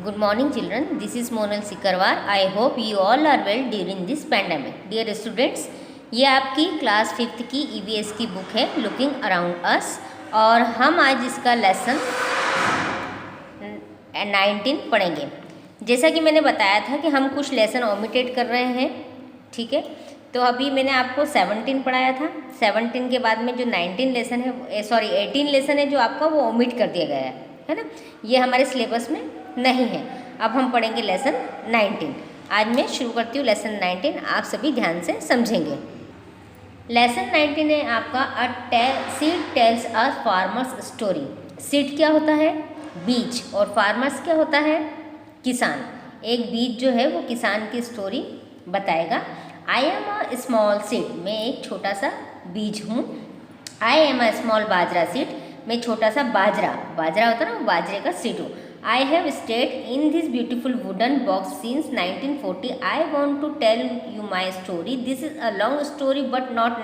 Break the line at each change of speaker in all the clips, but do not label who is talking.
Good morning, children. This is Monal Sikarwar. I hope you all are well during this pandemic. Dear students, ये आपकी class 5th की EVS की book है looking around us, और हम आज इसका लेसन 19 पढ़ेंगे। जैसा कि मैंने बताया था कि हम कुछ लेसन ओमिटेड कर रहे हैं, ठीक है। तो अभी मैंने आपको 17 पढ़ाया था। 17 के बाद में जो 19 लेसन है, 18 लेसन है जो आपका, वो ओमिट कर दिया गया है ना। ये हमारे सिलेबस में नहीं है। अब हम पढ़ेंगे लेसन 19। आज मैं शुरू करती हूँ लेसन 19, आप सभी ध्यान से समझेंगे। लेसन 19 है आपका सीड टेल्स अ फार्मर्स स्टोरी। सीड क्या होता है? बीज, और फार्मर्स क्या होता है? किसान। एक बीज जो है वो किसान की स्टोरी बताएगा। I am a small seed, मैं एक छोटा सा बीज हूँ। I am a small bajra seed, मैं छोटा सा बाजरा होता है ना, बाजरे का सीड हूँ। I have stayed in this beautiful wooden box since 1940. I want to tell you my story. This is a long story but not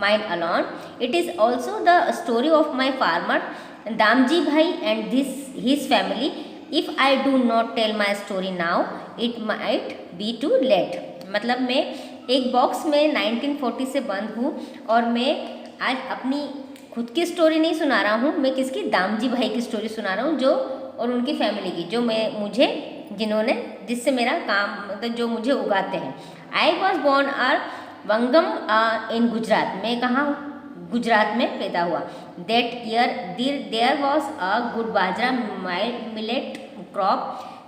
mine alone. It is also the story of my farmer Damji Bhai and his family. If I do not tell my story now, it might be too late. मतलब मैं एक box में 1940 से बंद हूँ और मैं आज अपनी खुद की स्टोरी नहीं सुना रहा हूँ, मैं किसकी? दामजी भाई की स्टोरी सुना रहा हूँ, जो और उनकी फैमिली की, जो जिन्होंने जिससे मेरा काम, मतलब जो मुझे उगाते हैं। आई वॉज बॉर्न आर वंगम इन गुजरात, मैं कहाँ? गुजरात में पैदा हुआ। That year there was a good bajra millet crop.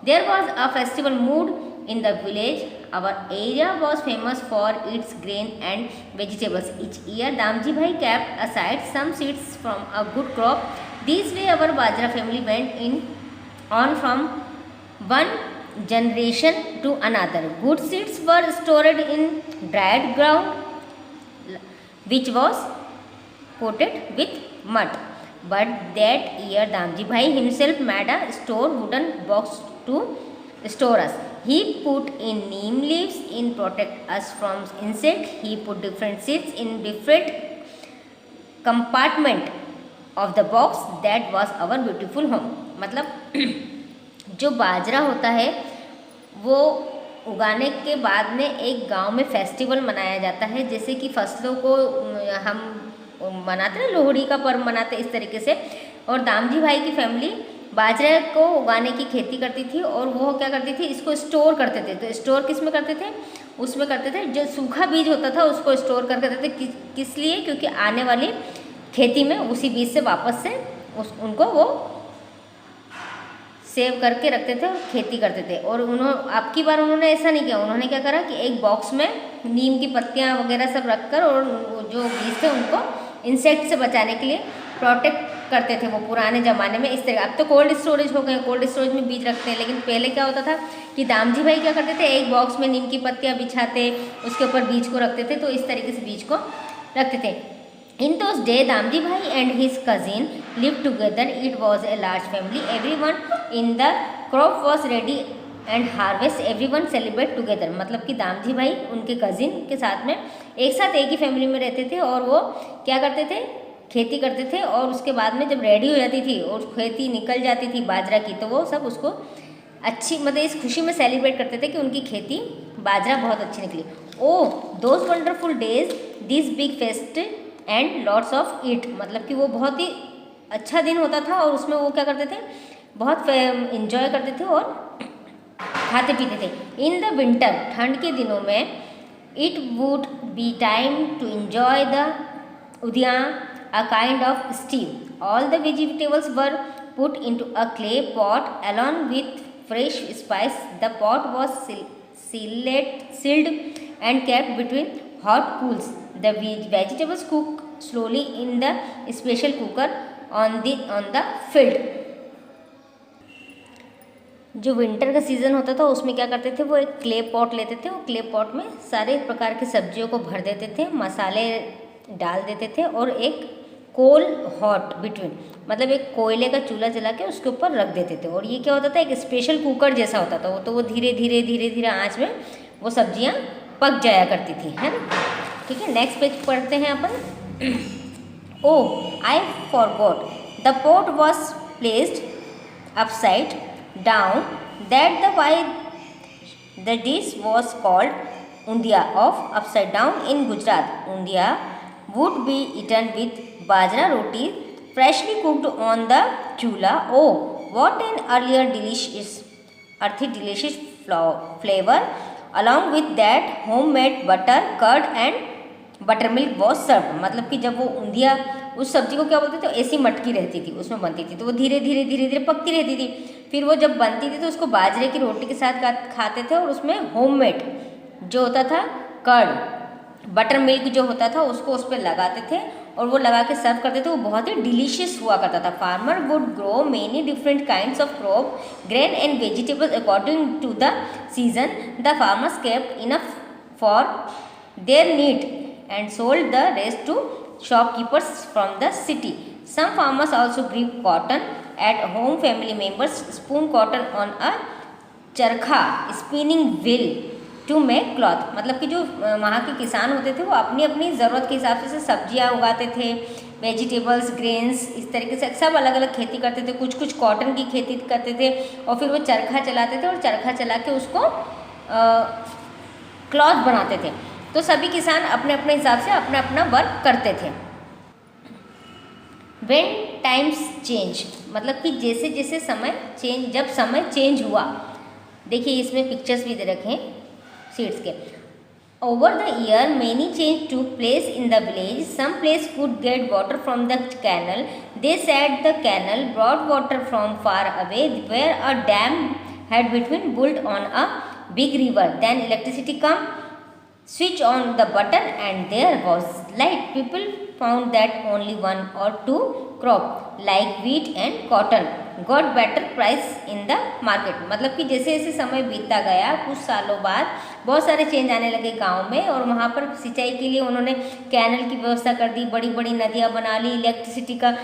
There was a festival mood in the village. Our area was famous for its grain and vegetables. Each year Damji Bhai kept aside some seeds from a good crop. This way our Bajra family went on from one generation to another. Good seeds were stored in dried ground which was coated with mud. But that year Damji Bhai himself made a wooden box to store us. He put in neem leaves in protect us from insect. He put different seeds in different compartment of the box. That was our beautiful home. मतलब जो बाजरा होता है वो उगाने के बाद में एक गांव में फेस्टिवल मनाया जाता है, जैसे कि फसलों को हम मनाते हैं, लोहड़ी का पर्व मनाते इस तरीके से। और दामजी भाई की फैमिली बाजरे को उगाने की खेती करती थी, और वो क्या करती थी? इसको स्टोर करते थे। तो स्टोर किस में करते थे? उसमें करते थे जो सूखा बीज होता था उसको स्टोर करके रखते थे। किस लिए? क्योंकि आने वाली खेती में उसी बीज से वापस से उनको वो सेव करके रखते थे और खेती करते थे। और आपकी बार उन्होंने ऐसा नहीं किया। उन्होंने क्या करा कि एक बॉक्स में नीम की पत्तियाँ वगैरह सब रखकर, और जो बीज थे उनको इंसेक्ट से बचाने के लिए प्रोटेक्ट करते थे वो पुराने ज़माने में इस तरह। अब तो कोल्ड स्टोरेज हो गए, कोल्ड स्टोरेज में बीज रखते हैं, लेकिन पहले क्या होता था कि दामजी भाई क्या करते थे? एक बॉक्स में नीम की पत्तियाँ बिछाते, उसके ऊपर बीज को रखते थे। तो इस तरीके से बीज को रखते थे। इन दोज डे दामजी भाई and his cousin live together. It was a large family. Everyone in the crop was ready and harvest everyone celebrate together. मतलब कि दामजी भाई उनके कजिन के साथ में एक ही फैमिली में रहते थे, और वो क्या करते थे? खेती करते थे। और उसके बाद में जब रेडी हो जाती थी और खेती निकल जाती थी बाजरा की, तो वो सब उसको अच्छी, मतलब इस खुशी में सेलिब्रेट करते थे कि उनकी खेती बाजरा बहुत अच्छी निकली। Oh those wonderful days, this big feast and lots of eat. मतलब कि वो बहुत ही अच्छा दिन होता था, और उसमें वो क्या करते थे? बहुत इन्जॉय करते थे और खाते पीते थे। इन द विंटर, ठंड के दिनों में, it would be time to enjoy the undhiyu, a kind of stew. All the vegetables were put into a clay pot along with fresh spice. The pot was sealed and kept between hot coals. The vegetables cook slowly in the special cooker on the field. जो winter का season होता था उसमें क्या करते थे? वो एक क्ले पॉट लेते थे, और क्ले पॉट में सारे प्रकार की सब्जियों को भर देते थे, मसाले डाल देते थे, और एक कोल हॉट बिटवीन, मतलब एक कोयले का चूल्हा जला के उसके ऊपर रख देते थे। और ये क्या होता था? एक स्पेशल कुकर जैसा होता था। वो धीरे धीरे आँच में वो सब्जियाँ पक जाया करती थी, है ना। ठीक है, नेक्स्ट पेज पढ़ते हैं अपन। Oh I forgot, the pot was placed upside down that the why the dish was called undhiya of upside down in Gujarat. Undhiya would be eaten with bajra roti freshly cooked on the chula. Oh, what an earlier delicious, earthy delicious flavor. Along with that, homemade butter, curd and buttermilk was served. मतलब कि जब वो ऊंधिया उस सब्जी को क्या बोलते थे, ऐसी मटकी रहती थी, उसमें बनती थी, तो वो धीरे धीरे धीरे धीरे पकती रहती थी. फिर वो जब बनती थी तो उसको बाजरे की रोटी के साथ खाते थे, और उसमें होममेड जो होता था कर्ड, बटर मिल्क जो होता था, उसको उस पर लगाते थे और वो लगा के सर्व करते थे. वो बहुत ही डिलीशियस हुआ करता था. Farmer would grow many different kinds of crop, grain and vegetables according to the season. The farmers kept enough for their need and sold the rest to shopkeepers from the city. Some farmers also grew cotton at home. Family members spun cotton on a charkha spinning wheel to make cloth. मतलब कि जो वहाँ के किसान होते थे वो अपनी अपनी ज़रूरत के हिसाब से सब्जियाँ उगाते थे, वेजिटेबल्स, ग्रेन्स, इस तरीके से सब अलग अलग खेती करते थे. कुछ कुछ कॉटन की खेती करते थे और फिर वो चरखा चलाते थे और चरखा चला के उसको क्लॉथ बनाते थे. तो सभी किसान अपने अपने हिसाब से अपना अपना वर्क करते थे. व्हेन टाइम्स चेंज, मतलब कि जैसे जैसे समय चेंज, जब समय चेंज हुआ. देखिए इसमें पिक्चर्स भी दे रखे हैं सीड्स के. Over the year many change took place in the village. Some place could get water from the canal. They said the canal brought water from far away where a dam had been built on a big river. Then electricity come, switch on the button and there was light. People found that only one or two crop like wheat and cotton got better price in the market. मतलब कि जैसे जैसे समय बीतता गया, कुछ सालों बाद बहुत सारे चेंज आने लगे गांव में, और वहाँ पर सिंचाई के लिए उन्होंने कैनल की व्यवस्था कर दी, बड़ी बड़ी नदियाँ बना ली, इलेक्ट्रिसिटी का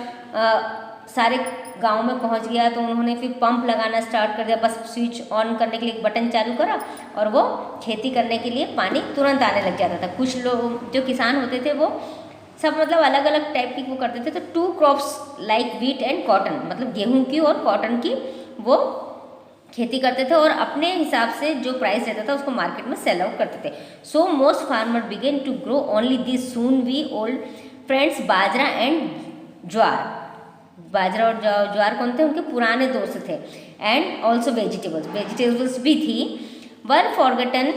सारे गांव में पहुंच गया. तो उन्होंने फिर पंप लगाना स्टार्ट कर दिया. बस स्विच ऑन करने के लिए एक बटन चालू करा और वो खेती करने के लिए पानी तुरंत आने लग जाता था. कुछ लोग जो किसान होते थे वो सब मतलब अलग अलग टाइप की वो करते थे. तो two crops like wheat and cotton, मतलब गेहूं की और कॉटन की वो खेती करते थे और अपने हिसाब से जो प्राइस रहता था उसको मार्केट में सेल आउट करते थे. So most farmer began to grow only this. Soon we old friends bajra and jowar. बाजरा और ज्वार कौन थे? उनके पुराने दोस्त थे. एंड ऑल्सो वेजिटेबल्स भी थी. Were forgotten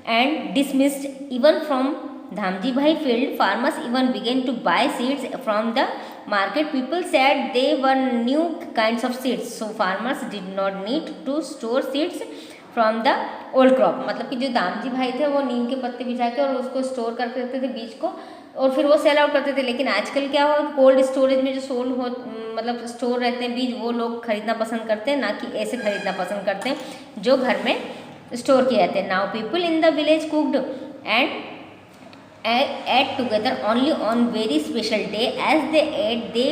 and dismissed even from Dhamji bhai field. Farmers even began to buy seeds from the market. People said they were new kinds of seeds. So farmers did not need to store seeds from the old crop. मतलब कि जो दामजी भाई थे वो नीम के पत्ते बिछा के और उसको स्टोर करके रखते थे बीज को, और फिर वो सेल आउट करते थे. लेकिन आजकल क्या हो, कोल्ड स्टोरेज में जो मतलब स्टोर रहते हैं बीज, वो लोग खरीदना पसंद करते हैं, ना कि ऐसे खरीदना पसंद करते हैं जो घर में स्टोर किए जाते हैं. Now people in the village cooked and ate together only on very special day. As they ate, they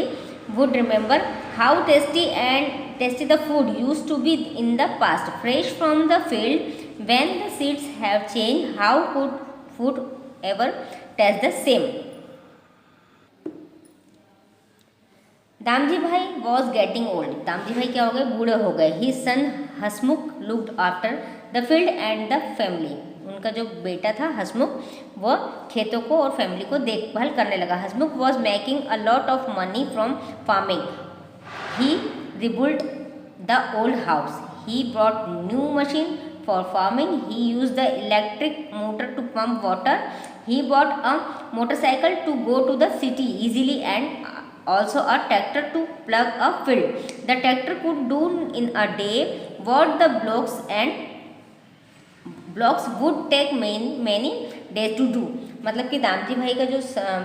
would remember how tasty the food used to be in the past, fresh from the field. When the seeds have changed, how could food ever taste the same? Damji भाई was getting old. Damji भाई क्या हो गए? बूढ़े हो गए. His son Hasmukh looked after the field and the family. उनका जो बेटा था हसमुख, वह खेतों को और फैमिली को देखभाल करने लगा. Hasmukh was making a lot of money from farming. He rebuild the old house. He brought new machine for farming. He use the electric motor to pump water. He bought a motorcycle to go to the city easily and also a tractor to plug a field. The tractor could do in a day what the blocks would take many days to do. मतलब कि दामजी भाई का जो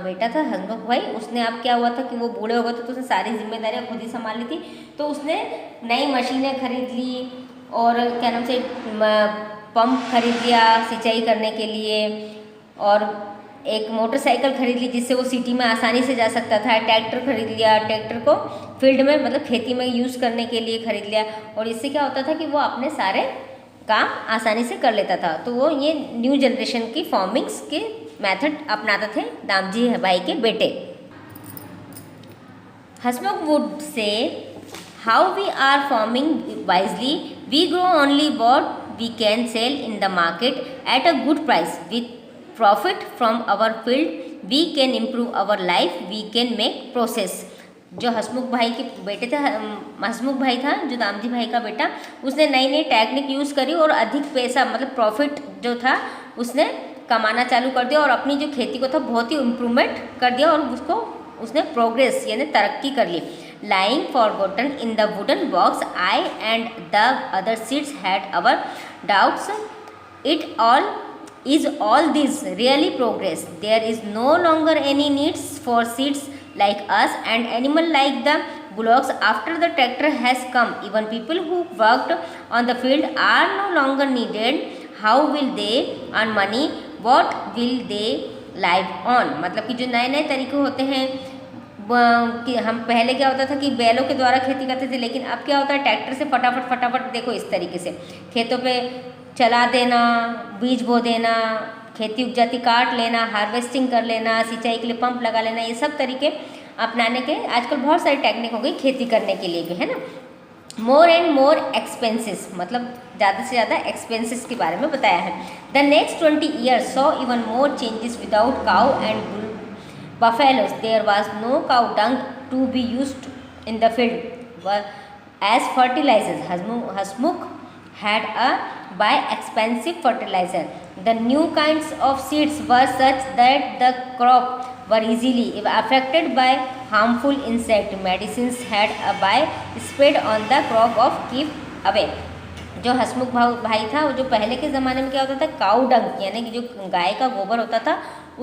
बेटा था हसमुख भाई, उसने अब क्या हुआ था कि वो बूढ़े हो गए थे, तो उसने सारी जिम्मेदारियां खुद ही संभाल ली थी. तो उसने नई मशीनें खरीद ली और क्या नाम से पंप खरीद लिया सिंचाई करने के लिए, और एक मोटरसाइकिल खरीद ली जिससे वो सिटी में आसानी से जा सकता था. ट्रैक्टर खरीद लिया, ट्रैक्टर को फील्ड में मतलब खेती में यूज़ करने के लिए खरीद लिया, और इससे क्या होता था कि वो अपने सारे काम आसानी से कर लेता था. तो वो ये न्यू जनरेशन की फार्मिंग्स के मेथड अपनाते थे दामजी भाई के बेटे. Hasmukh would say how we are farming wisely We grow only what we can sell in the market at a good price. With profit from our field, we can improve our life, we can make process. जो हसमुख भाई के बेटे थे, हसमुख भाई था जो दामजी भाई का बेटा, उसने नई नई टेक्निक यूज़ करी और अधिक पैसा मतलब प्रॉफिट जो था उसने कमाना चालू कर दिया और अपनी जो खेती को था बहुत ही इम्प्रूवमेंट कर दिया और उसको उसने प्रोग्रेस यानी तरक्की कर ली. Lying forgotten in the wooden box, I and the other seeds had our doubts. It all is all this really progress. There is no longer any needs for seeds like us and animal like the bullocks after the tractor has come. Even people who worked on the field are no longer needed. How will they earn money? What will they live on? मतलब कि जो नए नए तरीके होते हैं कि हम पहले क्या होता था कि बैलों के द्वारा खेती करते थे, लेकिन अब क्या होता है ट्रैक्टर से फटाफट देखो इस तरीके से खेतों पे चला देना, बीज बो देना, खेती उपजाती काट लेना, हार्वेस्टिंग कर लेना, सिंचाई के लिए पंप लगा लेना, ये सब तरीके अपनाने के आजकल बहुत सारी टेक्निक हो गई खेती करने के लिए भी, है ना. मोर एंड मोर एक्सपेंसेस मतलब ज़्यादा से ज़्यादा एक्सपेंसेस के बारे में बताया है. The next 20 years saw even more changes without cow and buffaloes. There was no cow dung to be used in the field as fertilizers. Hasmukh had a buy expensive fertilizer. The new kinds of seeds were such that the crop were easily affected by harmful insect. Medicines had a buy sprayed on the crop of keep away. जो हसमुख भाई था वो जो पहले के ज़माने में क्या होता था काऊ डंग यानी कि जो गाय का गोबर होता था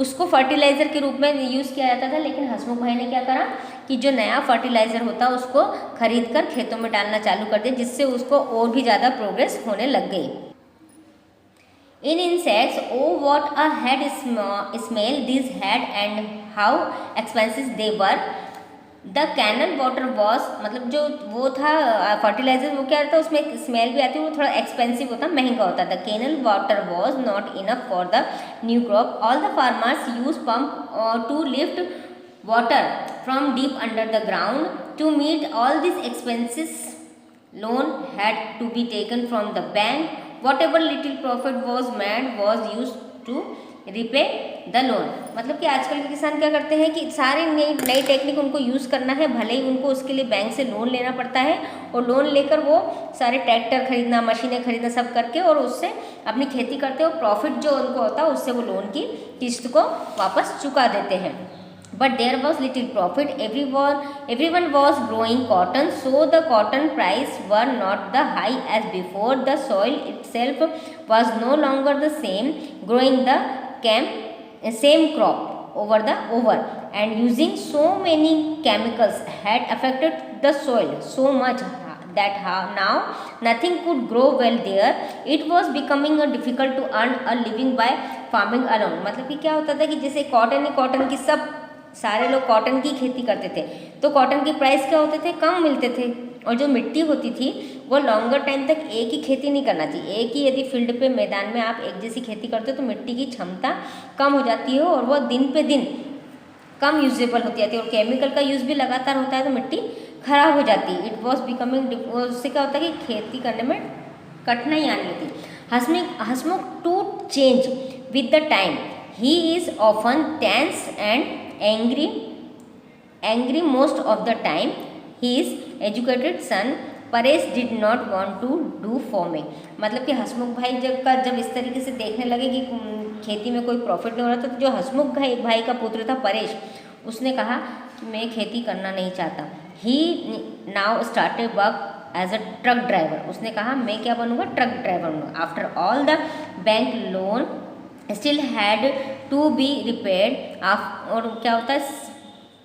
उसको फर्टिलाइज़र के रूप में यूज़ किया जाता था, लेकिन हसमुख भाई ने क्या करा कि जो नया फर्टिलाइज़र होता उसको खरीद कर खेतों में डालना चालू कर दिया, जिससे उसको और भी ज़्यादा प्रोग्रेस होने लग गई. In insects oh what a had smell this had and how expensive they were. The canal water was मतलब जो वो था फर्टिलाइजर वो क्या रहता है उसमें स्मेल भी आती है, वो थोड़ा एक्सपेंसिव होता महंगा होता था. Canal water was not enough for the new crop. All the farmers use pump to lift water from deep under the ground. To meet all this expenses loan had to be taken from the bank. Whatever little profit was made was use to repay the loan. मतलब कि आजकल के किसान क्या करते हैं कि सारी नई टेक्निक उनको यूज़ करना है, भले ही उनको उसके लिए बैंक से लोन लेना पड़ता है और लोन लेकर वो सारे ट्रैक्टर खरीदना, मशीनें खरीदना सब करके और उससे अपनी खेती करते हैं और प्रॉफिट जो उनको होता है उससे वो लोन की किस्त को वापस चुका देते हैं. But there was little profit. Everyone was growing cotton, so the cotton price were not the high as before. The soil itself was no longer the same. Growing the same crop over and using so many chemicals had affected the soil so much that now nothing could grow well there. It was becoming difficult to earn a living by farming alone. मतलब कि क्या होता था कि जैसे cotton की सब सारे लोग कॉटन की खेती करते थे तो कॉटन की प्राइस क्या होते थे कम मिलते थे, और जो मिट्टी होती थी वो लॉन्गर टाइम तक एक ही खेती नहीं करना चाहिए. एक ही यदि फील्ड पे मैदान में आप एक जैसी खेती करते हो तो मिट्टी की क्षमता कम हो जाती है और वह दिन पे दिन कम यूजेबल होती जाती है और केमिकल का यूज़ भी लगातार होता है तो मिट्टी खराब हो जाती है. इट वॉज बिकमिंग उससे क्या होता है कि खेती करने में कठिनाई आने लगती. Hasmukh to change with the time. He is often tense and angry most of the time. His educated son Paresh did not want to do farming. मतलब कि हसमुख भाई जब इस तरीके से देखने लगे कि खेती में कोई प्रॉफिट नहीं हो रहा था तो जो हसमुख भाई का पुत्र था परेश उसने कहा कि मैं खेती करना नहीं चाहता. He now started work as a truck driver. उसने कहा मैं क्या बनूंगा ट्रक ड्राइवर बनूंगा. After all the bank loan still had to be repaid. और क्या होता है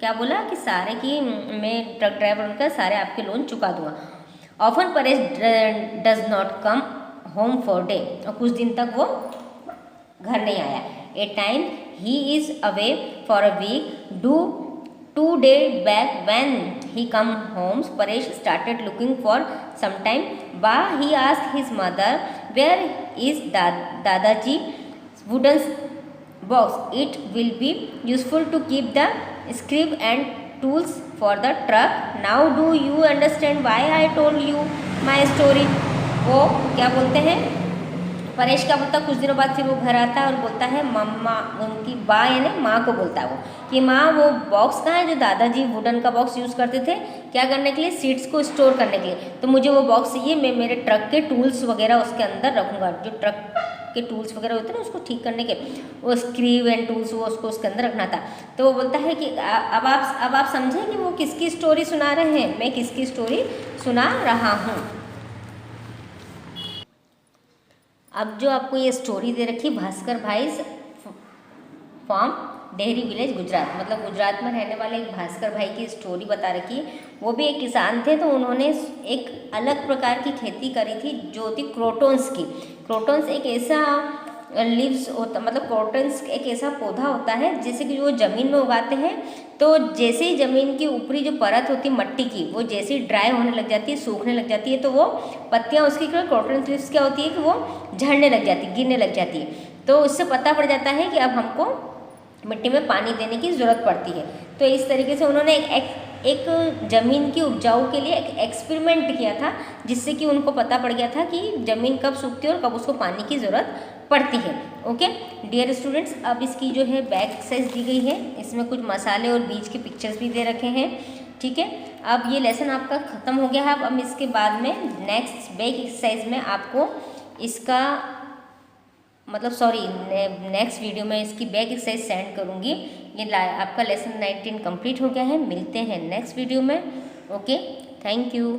क्या बोला कि सारे की मैं ट्रक ड्राइवर बनकर सारे आपके लोन चुका दूंगा. Often Paresh does not come home for day. और कुछ दिन तक वो घर नहीं आया. A time he is away for a week. 2 days back when he come home, Paresh started looking for some time. He asked his mother, where is Dadaji wooden box? It will be useful to keep the scrip and tools for the truck. Now do you understand why I told you my story? वो क्या बोलते हैं, परेश क्या बोलता है, कुछ दिनों बाद फिर वो घर आता है और बोलता है मम्मा, उनकी बा यानी माँ को बोलता है वो कि माँ वो बॉक्स कहाँ है जो दादाजी वुडन का बॉक्स यूज़ करते थे क्या करने के लिए, सीड्स को स्टोर करने के लिए, तो मुझे वो बॉक्स चाहिए, मैं मेरे ट्रक के टूल्स वगैरह उसके अंदर रखूँगा, जो ट्रक के टूल्स वगैरह होते हैं ना उसको ठीक करने के, वो स्क्रीव एंड टूल्स वो उसको उसके अंदर रखना था। तो वो बोलता है कि अब आप समझे कि वो किसकी स्टोरी सुना रहे हैं, मैं किसकी स्टोरी सुना रहा हूँ। अब जो आपको ये स्टोरी दे रखी भास्कर भाईस फार्म डेहरी विलेज गुजरात, मतलब गुजरात में रहने वाले एक भास्कर भाई की स्टोरी बता रखी है। वो भी एक किसान थे, तो उन्होंने एक अलग प्रकार की खेती करी थी जो थी क्रोटॉन्स की। क्रोटॉन्स एक ऐसा लीव्स होता, मतलब क्रोटॉन्स एक ऐसा पौधा होता है जैसे कि वो ज़मीन में उगाते हैं, तो जैसे ही ज़मीन की ऊपरी जो परत होती है मट्टी की, वो जैसे ही ड्राई होने लग जाती है, सूखने लग जाती है, तो वो पत्तियाँ उसकी क्रोटॉन्स लीव्स क्या होती है कि वो झड़ने लग जाती है, गिरने लग जाती है। तो उससे पता पड़ जाता है कि अब हमको मिट्टी में पानी देने की ज़रूरत पड़ती है। तो इस तरीके से उन्होंने एक ज़मीन की उपजाऊ के लिए एक एक्सपेरिमेंट किया था, जिससे कि उनको पता पड़ गया था कि ज़मीन कब सूखती है और कब उसको पानी की ज़रूरत पड़ती है। ओके डियर स्टूडेंट्स, अब इसकी जो है बैक एक्सरसाइज दी गई है, इसमें कुछ मसाले और बीज के पिक्चर्स भी दे रखे हैं। ठीक है, अब ये लेसन आपका ख़त्म हो गया है। अब इसके बाद में नेक्स्ट बैक एक्सरसाइज में आपको इसका मतलब नेक्स्ट वीडियो में इसकी बैक एक्सरसाइज सेंड करूँगी। ये आपका लेसन 19 कंप्लीट हो गया है। मिलते हैं नेक्स्ट वीडियो में। Okay, thank you.